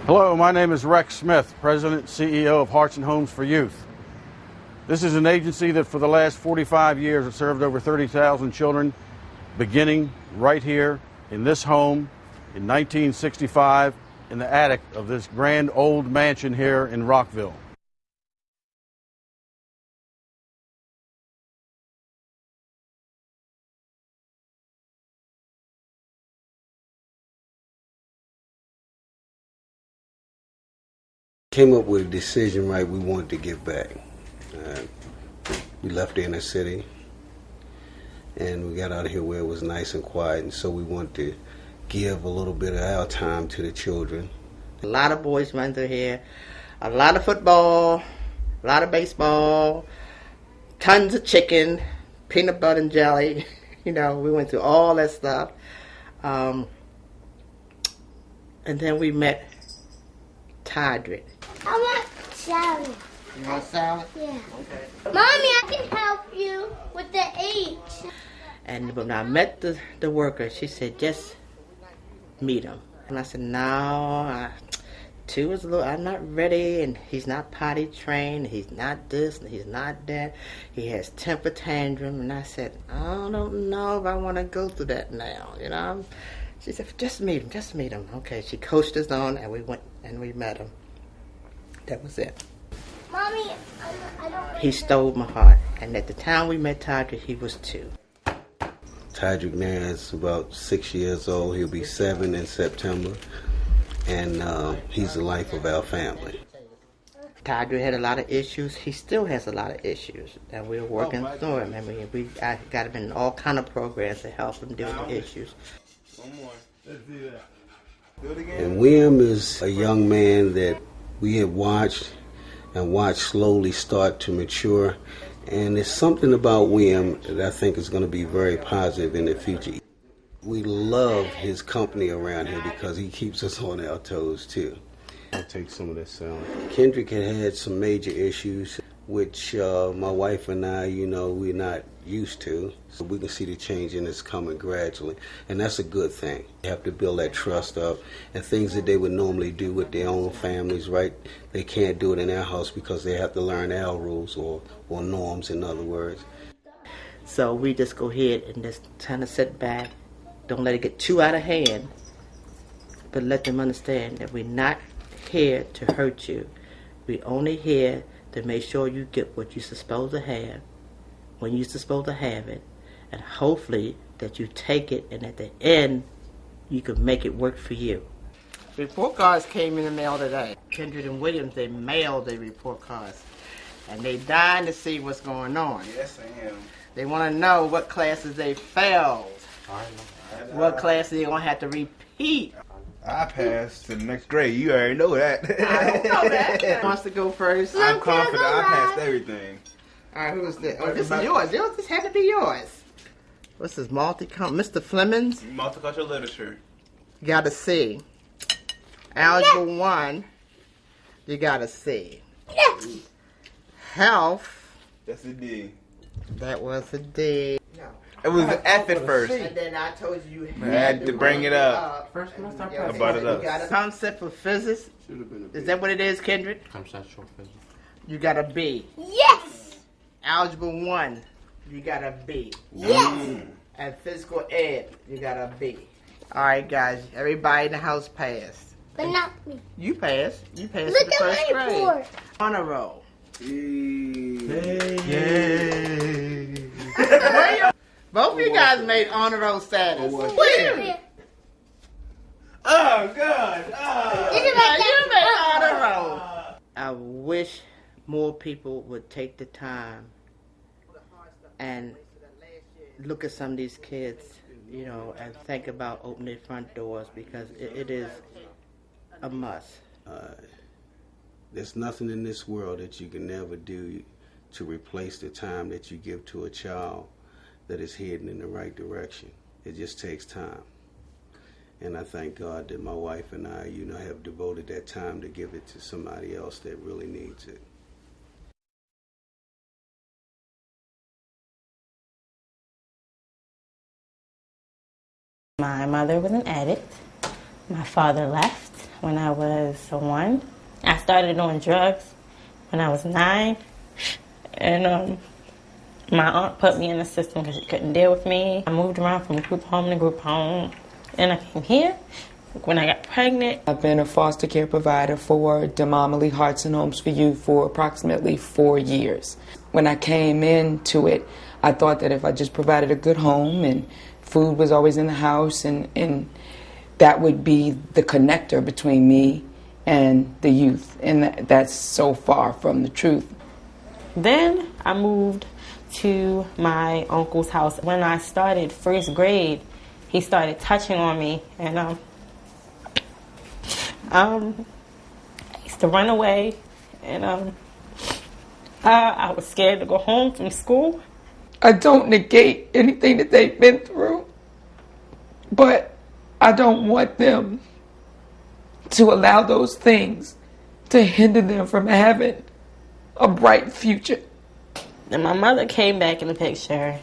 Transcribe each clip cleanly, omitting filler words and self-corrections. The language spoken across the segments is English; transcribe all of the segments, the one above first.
Hello, my name is Rex Smith, President and CEO of Hearts and Homes for Youth. This is an agency that for the last 45 years has served over 30,000 children, beginning right here in this home in 1965 in the attic of this grand old mansion here in Rockville. Came up with a decision, right? We wanted to give back. We left the inner city and we got out of here where it was nice and quiet, and so we wanted to give a little bit of our time to the children. A lot of boys run through here, a lot of football, a lot of baseball, tons of chicken, peanut butter and jelly. We went through all that stuff. And then we met Title1. I want salad. You want salad? Yeah. Okay. Mommy, I can help you with the H. And when I met the worker, she said, just meet him. And I said, no, two is a little, I'm not ready, and he's not potty trained, he's not this, and he's not that. He has temper tantrum, and I said, I don't know if I want to go through that now, She said, just meet him. Okay, she coached us on, and we went and we met him. That was it. Mommy, I don't like He stole my heart, and at the time we met Title, he was 2. Title now is about 6 years old. He'll be 7 in September, and he's the life of our family. Title had a lot of issues. He still has a lot of issues, and we're working through him. I got him in all kind of programs to help him deal with the issues. One more. Let's do that. Do it again. And William is a young man that we have watched slowly start to mature. And there's something about William that I think is going to be very positive in the future. We love his company around here because he keeps us on our toes too. I'll take some of this sound. Kendrick had some major issues, which my wife and I, we're not used to. So we can see the change in this coming gradually, and that's a good thing. You have to build that trust up, and things that they would normally do with their own families, right? They can't do it in our house because they have to learn our rules or norms, in other words. So we just go ahead and just kind of sit back. Don't let it get too out of hand, but let them understand that we're not here to hurt you. We're only here to make sure you get what you're supposed to have when you're supposed to have it, and hopefully that you take it, and at the end you can make it work for you. Report cards came in the mail today. Kendrick and Williams, they mailed their report cards, and they dying to see what's going on. Yes, I am. They want to know what classes they failed, what classes they're going to have to repeat. I passed to the next grade. You already know that. I don't know that. Wants to go first? I'm confident I passed everything. All right, who's this? Oh, this is yours. This had to be yours. What's this? Mr. Fleming's? Multicultural literature. You got a C. Algebra 1, you got a C. Yes. Health, That's a D. that was a D. No. It was an F at first. And then I told you I had to bring it up. First semester, Yeah, I brought it up. You got a concept for physics. Is that what it is, Kendrick? conceptual physics. You got a B. Yes. Algebra 1, you got a B. Yes. And physical ed, you got a B. All right, guys, everybody in the house passed. But not me. You passed. You passed Look the first at my grade. report. Honor roll. Yay. Both of you guys made honor roll status. Here. Oh, God. This is Yeah, my you made honor dad. roll. I wish more people would take the time and look at some of these kids, and think about opening their front doors, because it is a must. There's nothing in this world that you can never do to replace the time that you give to a child that is heading in the right direction. It just takes time. And I thank God that my wife and I, have devoted that time to give it to somebody else that really needs it. My mother was an addict. My father left. when I was 1. I started doing drugs when I was 9. And my aunt put me in the system because she couldn't deal with me. I moved around from group home to group home. And I came here when I got pregnant. I've been a foster care provider for Demomily Hearts and Homes for Youth for approximately 4 years. When I came into it, I thought that if I just provided a good home and food was always in the house, and that would be the connector between me and the youth. And that's so far from the truth. Then I moved to my uncle's house. When I started first grade, he started touching on me, and I used to run away, and I was scared to go home from school. I don't negate anything that they've been through, but I don't want them to allow those things to hinder them from having a bright future. And my mother came back in the picture,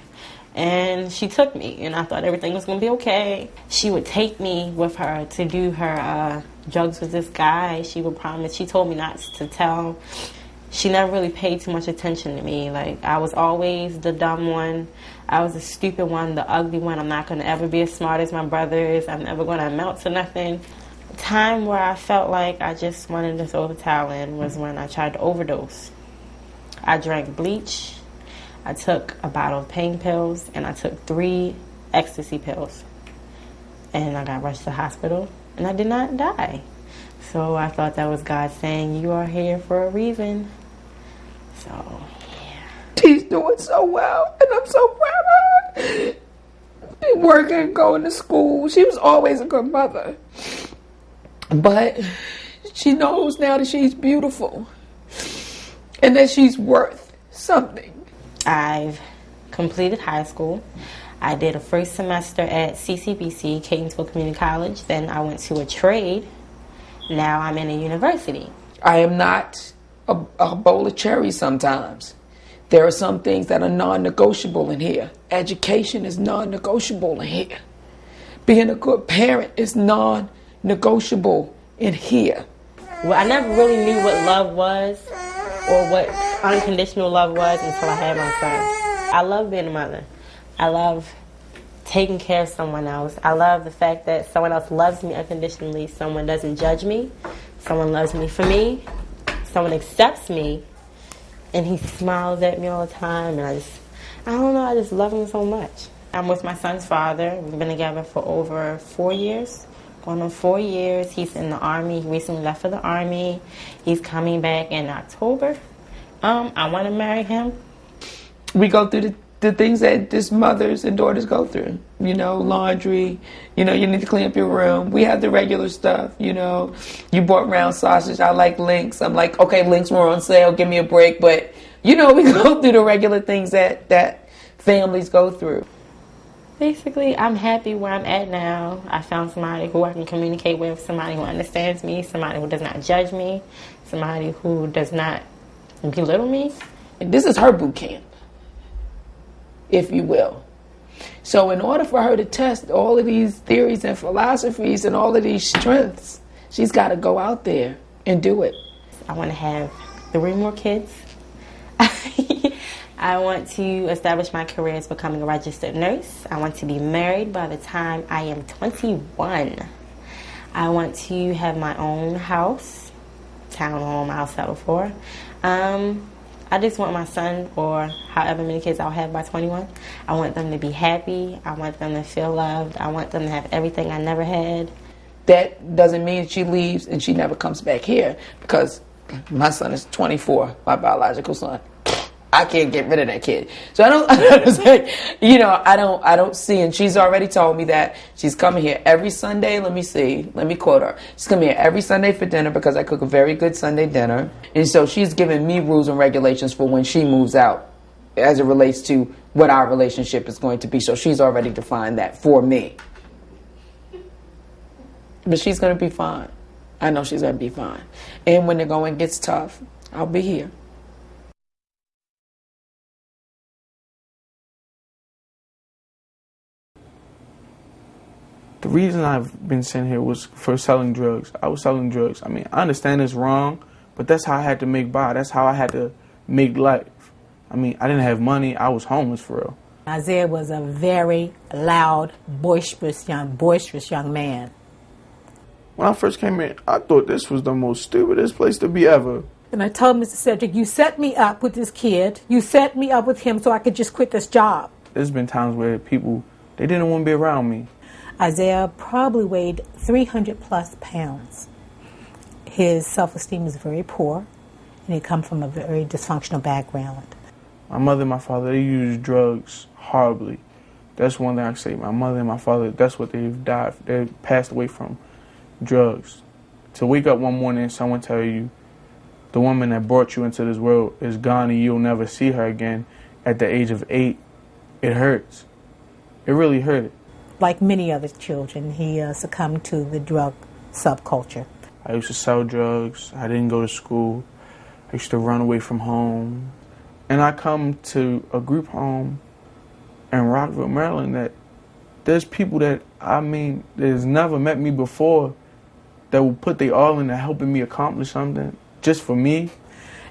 and she took me, and I thought everything was going to be okay. She would take me with her to do her drugs with this guy. She would promise. She told me not to tell. She never really paid too much attention to me. Like, I was always the dumb one. I was the stupid one, the ugly one. I'm not going to ever be as smart as my brothers. I'm never going to amount to nothing. The time where I felt like I just wanted to throw the towel in was when I tried to overdose. I drank bleach. I took a bottle of pain pills, and I took 3 ecstasy pills. And I got rushed to the hospital, and I did not die. So I thought that was God saying, you are here for a reason. So, yeah. She's doing so well, and I'm so proud of her. Been working, going to school. She was always a good mother. But she knows now that she's beautiful and that she's worth something. I've completed high school. I did a first semester at CCBC, Catonsville Community College. Then I went to a trade. Now I'm in a university. I am not a bowl of cherries sometimes. There are some things that are non-negotiable in here. Education is non-negotiable in here. Being a good parent is non-negotiable in here. Well, I never really knew what love was or what unconditional love was until I had my son. I love being a mother. I love taking care of someone else. I love the fact that someone else loves me unconditionally. Someone doesn't judge me. Someone loves me for me. Someone accepts me. And he smiles at me all the time. And I don't know, I just love him so much. I'm with my son's father. We've been together for over 4 years. Going on 4 years. He's in the Army. He recently left for the Army. He's coming back in October. I want to marry him. We go through the things that just mothers and daughters go through. You know, laundry. You know, you need to clean up your room. We have the regular stuff, you know. You bought round sausage. I like links. I'm like, okay, links were on sale. Give me a break. But, you know, we go through the regular things that families go through. Basically, I'm happy where I'm at now. I found somebody who I can communicate with, somebody who understands me, somebody who does not judge me, somebody who does not belittle me. And this is her boot camp, if you will. So in order for her to test all of these theories and philosophies and all of these strengths, she's got to go out there and do it. I want to have 3 more kids. I want to establish my career as becoming a registered nurse. I want to be married by the time I am 21. I want to have my own house, townhome I'll settle for. I just want my son, or however many kids I'll have by 21, I want them to be happy. I want them to feel loved. I want them to have everything I never had. That doesn't mean she leaves and she never comes back here, because my son is 24, my biological son. I can't get rid of that kid. So I don't see, and she's already told me that she's coming here every Sunday. Let me quote her. She's coming here every Sunday for dinner because I cook a very good Sunday dinner. And so she's giving me rules and regulations for when she moves out as it relates to what our relationship is going to be. So she's already defined that for me. But she's going to be fine. I know she's going to be fine. And when the going gets tough, I'll be here. The reason I've been sent here was for selling drugs. I was selling drugs. I mean, I understand it's wrong, but that's how I had to make by. That's how I had to make life. I mean, I didn't have money. I was homeless for real. Isaiah was a very loud, boisterous young man. When I first came in, I thought this was the most stupidest place to be ever. And I told Mr. Cedric, you set me up with this kid. You set me up with him so I could just quit this job. There's been times where people, they didn't want to be around me. Isaiah probably weighed 300 plus pounds. His self-esteem is very poor, and he comes from a very dysfunctional background. My mother and my father, they used drugs horribly. That's one thing I can say. My mother and my father, that's what they've died. They passed away from drugs. To wake up one morning and someone tell you the woman that brought you into this world is gone and you'll never see her again at the age of 8, it hurts. It really hurt. Like many other children, he succumbed to the drug subculture. I used to sell drugs. I didn't go to school. I used to run away from home. And I come to a group home in Rockville, Maryland, that there's people that, I mean, that's never met me before that will put their all into helping me accomplish something just for me.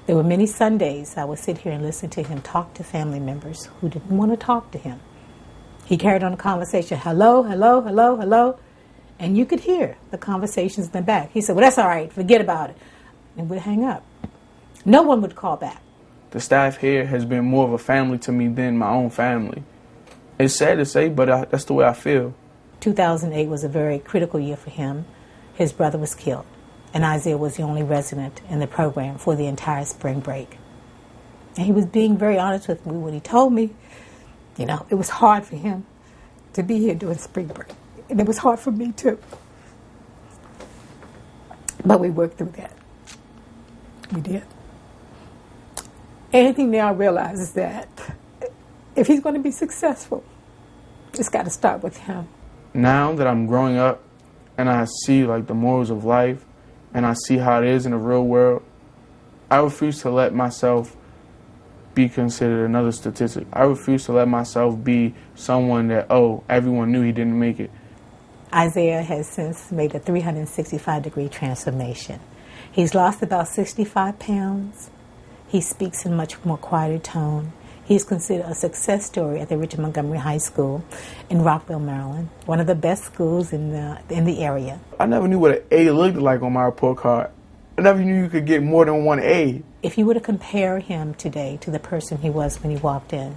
There were many Sundays I would sit here and listen to him talk to family members who didn't want to talk to him. He carried on a conversation, hello, hello, hello, hello, and you could hear the conversations in the back. He said, well, that's all right, forget about it, and would hang up. No one would call back. The staff here has been more of a family to me than my own family. It's sad to say, but that's the way I feel. 2008 was a very critical year for him. His brother was killed, and Isaiah was the only resident in the program for the entire spring break. And he was being very honest with me when he told me, you know, it was hard for him to be here during spring break. And it was hard for me too. But we worked through that. We did. Anything now I realize is that if he's going to be successful, it's got to start with him. Now that I'm growing up and I see like the morals of life and I see how it is in the real world, I refuse to let myself be considered another statistic. I refuse to let myself be someone that, oh, everyone knew he didn't make it. Isaiah has since made a 365-degree transformation. He's lost about 65 pounds. He speaks in much more quieter tone. He's considered a success story at the Richard Montgomery High School in Rockville, Maryland, one of the best schools in the area. I never knew what an A looked like on my report card. I never knew you could get more than one A. If you were to compare him today to the person he was when he walked in,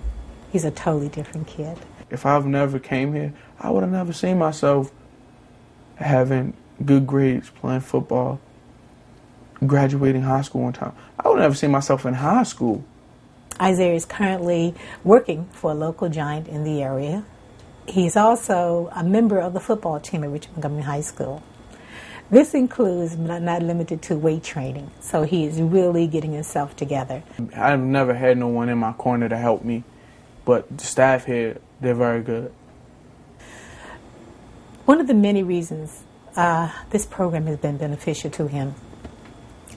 he's a totally different kid. If I've never came here, I would have never seen myself having good grades, playing football, graduating high school on time. I would have never seen myself in high school. Isaiah is currently working for a local giant in the area. He's also a member of the football team at Richard Montgomery High School. This includes, but not limited to, weight training. So he is really getting himself together. I've never had no one in my corner to help me, but the staff here, they're very good. One of the many reasons this program has been beneficial to him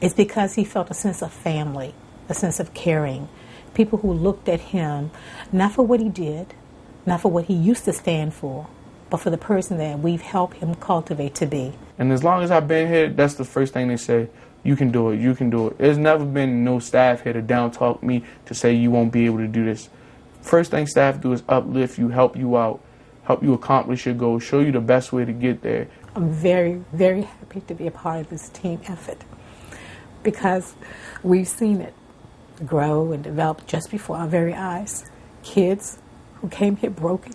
is because he felt a sense of family, a sense of caring. People who looked at him, not for what he did, not for what he used to stand for, but for the person that we've helped him cultivate to be. And as long as I've been here, that's the first thing they say. You can do it, you can do it. There's never been no staff here to down talk me to say you won't be able to do this. First thing staff do is uplift you, help you out, help you accomplish your goals, show you the best way to get there. I'm very, very happy to be a part of this team effort because we've seen it grow and develop just before our very eyes. Kids who came here broken,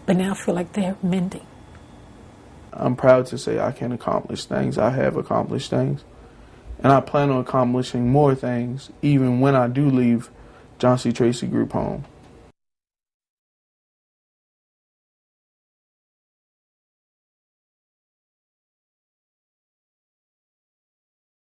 but now feel like they're mending. I'm proud to say I can accomplish things. I have accomplished things. And I plan on accomplishing more things even when I do leave John C. Tracy Group home.